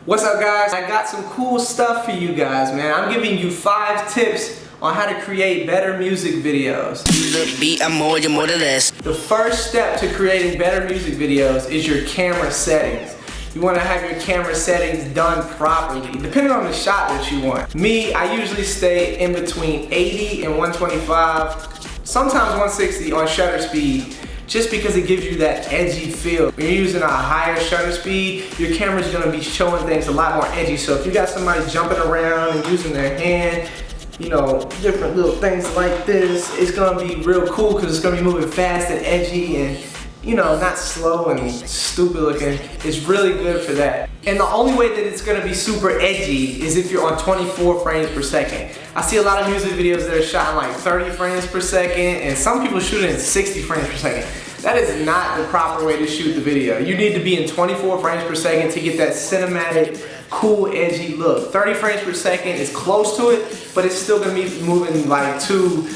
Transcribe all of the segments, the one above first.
What's up, guys? I got some cool stuff for you guys, man. I'm giving you 5 tips on how to create better music videos. The beat, I'm more, you're more than less. The first step to creating better music videos is your camera settings. You want to have your camera settings done properly, depending on the shot that you want. Me, I usually stay in between 80 and 125, sometimes 160 on shutter speed, just because it gives you that edgy feel. When you're using a higher shutter speed, your camera's gonna be showing things a lot more edgy. So if you got somebody jumping around and using their hand, you know, different little things like this, it's gonna be real cool because it's gonna be moving fast and edgy and, you know, not slow and stupid looking. It's really good for that. And the only way that it's gonna be super edgy is if you're on 24 frames per second. I see a lot of music videos that are shot in like 30 frames per second, and some people shoot it in 60 frames per second. That is not the proper way to shoot the video. You need to be in 24 frames per second to get that cinematic, cool, edgy look. 30 frames per second is close to it, but it's still gonna be moving like too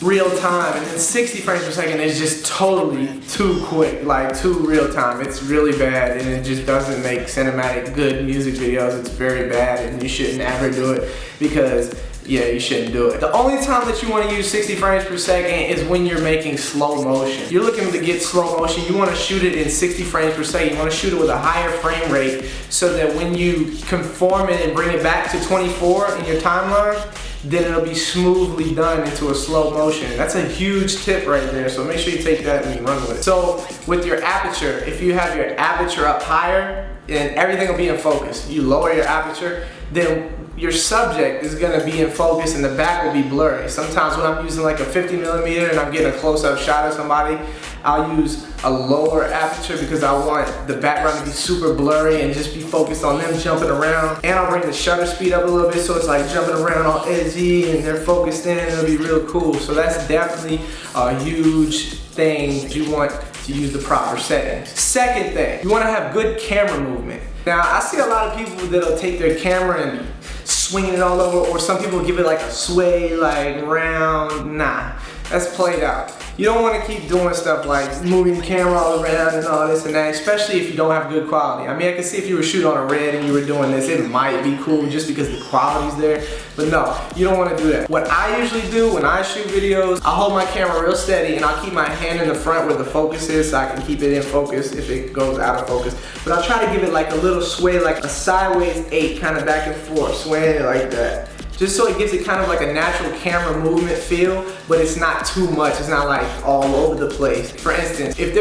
real time, and then 60 frames per second is just totally too quick, like too real time. It's really bad, and it just doesn't make cinematic good music videos. It's very bad, and you shouldn't ever do it because, yeah, you shouldn't do it. The only time that you want to use 60 frames per second is when you're making slow motion. You're looking to get slow motion, you want to shoot it in 60 frames per second. You want to shoot it with a higher frame rate so that when you conform it and bring it back to 24 in your timeline, then it'll be smoothly done into a slow motion. That's a huge tip right there, so make sure you take that and you run with it. So with your aperture, if you have your aperture up higher, then everything will be in focus. You lower your aperture, then your subject is gonna be in focus and the back will be blurry. Sometimes when I'm using like a 50mm and I'm getting a close-up shot of somebody, I'll use a lower aperture because I want the background to be super blurry and just be focused on them jumping around. And I'll bring the shutter speed up a little bit so it's like jumping around all edgy and they're focused in and it'll be real cool. So that's definitely a huge thing. You want to use the proper settings. Second thing, you want to have good camera movement. Now, I see a lot of people that'll take their camera and swinging it all over, or some people give it like a sway, like round. Nah, that's played out. You don't want to keep doing stuff like moving the camera all around and all this and that, especially if you don't have good quality. I mean, I can see if you were shooting on a red and you were doing this, it might be cool just because the quality's there, but no, you don't want to do that. What I usually do when I shoot videos, I'll hold my camera real steady and I'll keep my hand in the front where the focus is so I can keep it in focus if it goes out of focus. But I'll try to give it like a little sway, like a sideways 8, kind of back and forth, swaying it like that. Just so it gives it kind of like a natural camera movement feel, but it's not too much. It's not like all over the place. For instance, if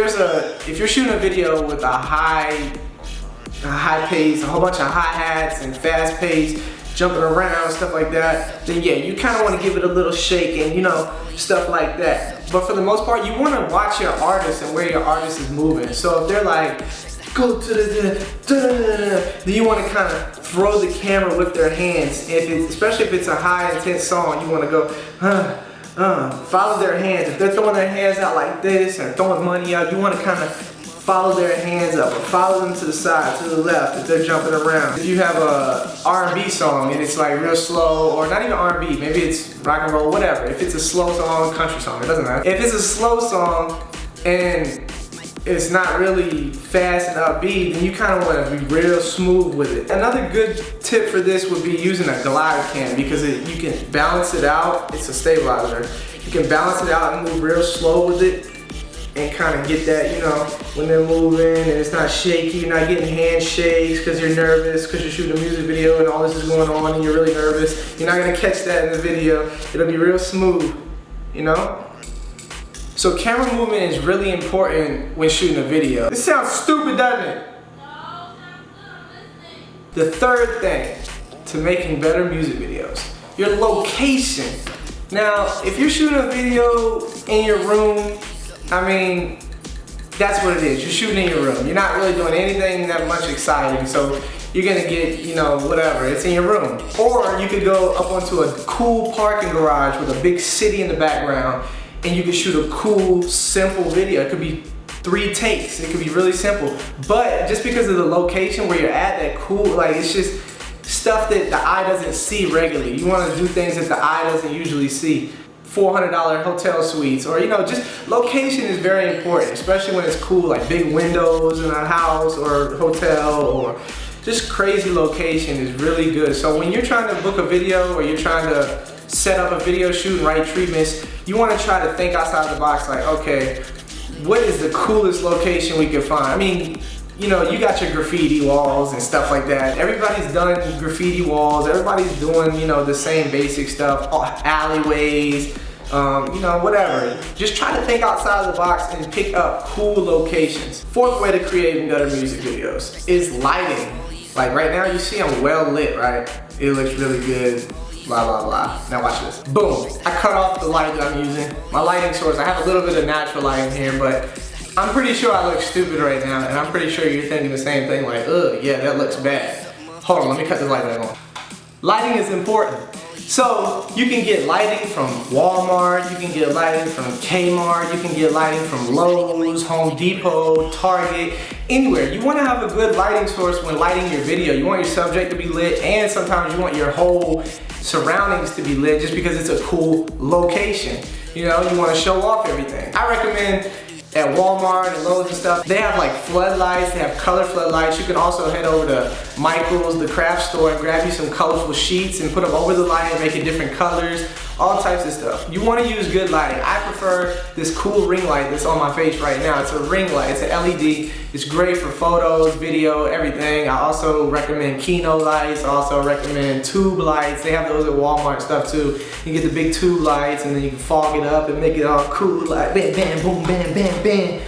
you're shooting a video with a high pace, a whole bunch of hi-hats and fast pace, jumping around, stuff like that, then yeah, you kind of want to give it a little shake and, you know, stuff like that. But for the most part, you want to watch your artist and where your artist is moving. So if they're like, go to the then you want to kind of throw the camera with their hands. Especially if it's a high intense song, you want to go follow their hands. If they're throwing their hands out like this or throwing money out, you want to kind of follow their hands up or follow them to the side, to the left if they're jumping around. If you have a R&B song and it's like real slow, or not even R&B, maybe it's rock and roll, whatever. If it's a slow song, country song, it doesn't matter. If it's a slow song and it's not really fast and upbeat, then you kind of want to be real smooth with it. Another good tip for this would be using a glide cam because you can balance it out. It's a stabilizer. You can balance it out and move real slow with it and kind of get that, you know, when they're moving and it's not shaky, you're not getting handshakes because you're nervous because you're shooting a music video and all this is going on and you're really nervous. You're not going to catch that in the video. It'll be real smooth, you know? So camera movement is really important when shooting a video. This sounds stupid, doesn't it? No, the third thing to making better music videos, your location. Now, if you're shooting a video in your room, I mean, that's what it is. You're shooting in your room. You're not really doing anything that much exciting, so you're gonna get, you know, whatever, it's in your room. Or you could go up onto a cool parking garage with a big city in the background and you can shoot a cool, simple video. It could be 3 takes. It could be really simple. But just because of the location where you're at, that cool, like it's just stuff that the eye doesn't see regularly. You want to do things that the eye doesn't usually see. $400 hotel suites, or, you know, just location is very important, especially when it's cool, like big windows in a house or hotel, or, just crazy location is really good. So when you're trying to book a video or you're trying to set up a video shoot and write treatments, you want to try to think outside the box, like, okay, what is the coolest location we can find? I mean, you know, you got your graffiti walls and stuff like that. Everybody's done graffiti walls. Everybody's doing, you know, the same basic stuff, alleyways, you know, whatever. Just try to think outside of the box and pick up cool locations. Fourth way to create better music videos is lighting. Like right now you see I'm well lit, right? It looks really good, blah, blah, blah. Now watch this. Boom, I cut off the light that I'm using. My lighting source, I have a little bit of natural light in here, but I'm pretty sure I look stupid right now, and I'm pretty sure you're thinking the same thing, like, ugh, yeah, that looks bad. Hold on, let me cut this light back on. Lighting is important. So you can get lighting from Walmart, you can get lighting from Kmart, you can get lighting from Lowe's, Home Depot, Target, anywhere. You want to have a good lighting source when lighting your video. You want your subject to be lit, and sometimes you want your whole surroundings to be lit just because it's a cool location. You know, you want to show off everything. I recommend at Walmart and Lowe's and stuff, they have like floodlights, they have color floodlights. You can also head over to Michael's, the craft store, and grab you some colorful sheets and put them over the light and make it different colors, all types of stuff. You want to use good lighting. I prefer this cool ring light that's on my face right now. It's a ring light, it's an LED. It's great for photos, video, everything. I also recommend Kino lights. I also recommend tube lights. They have those at Walmart and stuff too. You get the big tube lights and then you can fog it up and make it all cool, like bam, bam, boom, bam, bam, bam.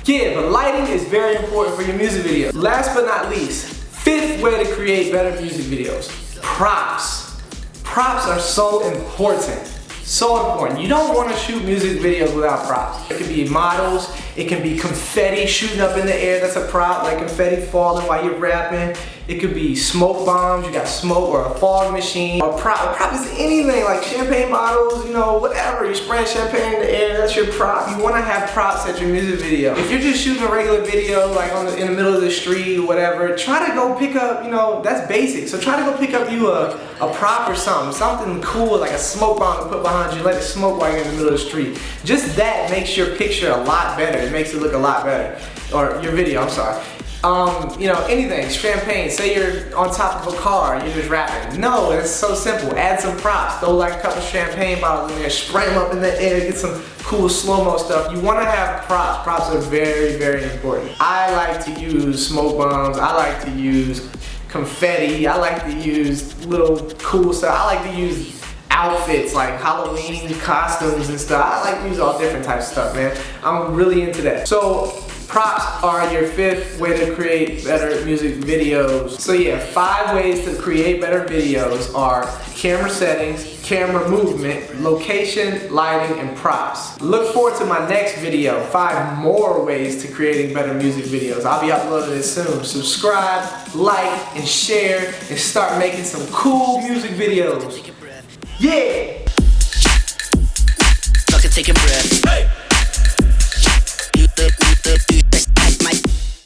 Yeah, but lighting is very important for your music video. Last but not least, fifth way to create better music videos, props. Props are so important. So important. You don't want to shoot music videos without props. It could be models, it can be confetti shooting up in the air, that's a prop, like confetti falling while you're rapping. It could be smoke bombs, you got smoke, or a fog machine. A prop is anything, like champagne bottles, you know, whatever. You're spraying champagne in the air, that's your prop. You want to have props at your music video. If you're just shooting a regular video, like in the middle of the street or whatever, try to go pick up, you know, that's basic. So try to go pick up you a prop or something cool, like a smoke bomb to put behind you, let it smoke while you're in the middle of the street. Just that makes your picture a lot better. It makes it look a lot better. Or your video, I'm sorry. You know, anything, champagne, say you're on top of a car, you're just rapping. No, it's so simple. Add some props, throw like a couple champagne bottles in there, spray them up in the air, get some cool slow-mo stuff. You want to have props. Props are very, very important. I like to use smoke bombs, I like to use confetti, I like to use little cool stuff, I like to use outfits like Halloween costumes and stuff. I like to use all different types of stuff, man. I'm really into that. So props are your fifth way to create better music videos. So yeah, 5 ways to create better videos are camera settings, camera movement, location, lighting, and props. Look forward to my next video, 5 more ways to creating better music videos. I'll be uploading it soon. Subscribe, like, and share, and start making some cool music videos. Yeah!